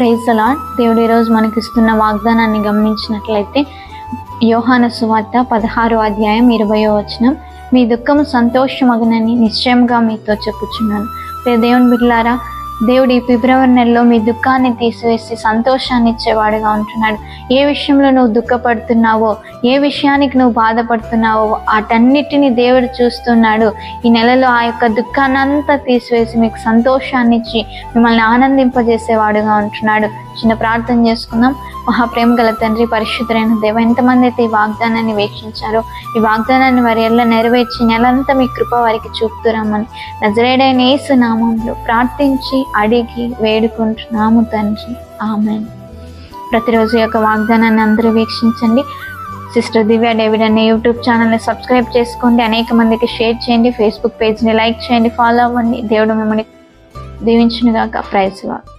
Praise the lord. దేవుడు ఈరోజు మనకి ఇస్తున్న వాగ్దానాన్ని గమనించినట్లయితే యోహాను సువార్త 16వ అధ్యాయం 20వ వచనం, మీ దుఃఖము సంతోషమగునని నిశ్చయంగా మీతో చెప్పుచున్నాను. దేవుని బిడ్డలారా, దేవుడు ఈ ఫిబ్రవరి నెలలో మీ దుఃఖాన్ని తీసివేసి సంతోషాన్ని ఇచ్చేవాడుగా ఉంటున్నాడు. ఏ విషయంలో నువ్వు దుఃఖపడుతున్నావో, ఏ విషయానికి నువ్వు బాధపడుతున్నావో వాటన్నిటిని దేవుడు చూస్తున్నాడు. ఈ నెలలో ఆ యొక్క దుఃఖాన్ని అంతా తీసివేసి మీకు సంతోషాన్ని ఇచ్చి మిమ్మల్ని ఆనందింపజేసేవాడుగా ఉంటున్నాడు. చిన్న ప్రార్థన చేసుకుందాం. మహాప్రేమ గల తండ్రి, పరిశుద్ధులైన దేవ, ఎంతమంది అయితే ఈ వాగ్దానాన్ని వీక్షించారో ఈ వాగ్దానాన్ని వారి ఎల్ల నెరవేర్చి నెలంతా మీ కృప వారికి చూపుతురమ్మని నజరేయుడైన యేసు నామములో ప్రార్థించి అడిగి వేడుకుంటున్నాము తండ్రి, ఆమేన్. ప్రతిరోజు యొక్క వాగ్దానాన్ని అందరూ వీక్షించండి. సిస్టర్ దివ్య డేవిడ్ అనే యూట్యూబ్ ఛానల్ని సబ్స్క్రైబ్ చేసుకోండి. అనేక మందికి షేర్ చేయండి. ఫేస్బుక్ పేజ్ని లైక్ చేయండి, ఫాలో అవ్వండి. దేవుడు మిమ్మల్ని దీవించునుగాక. Praise lord.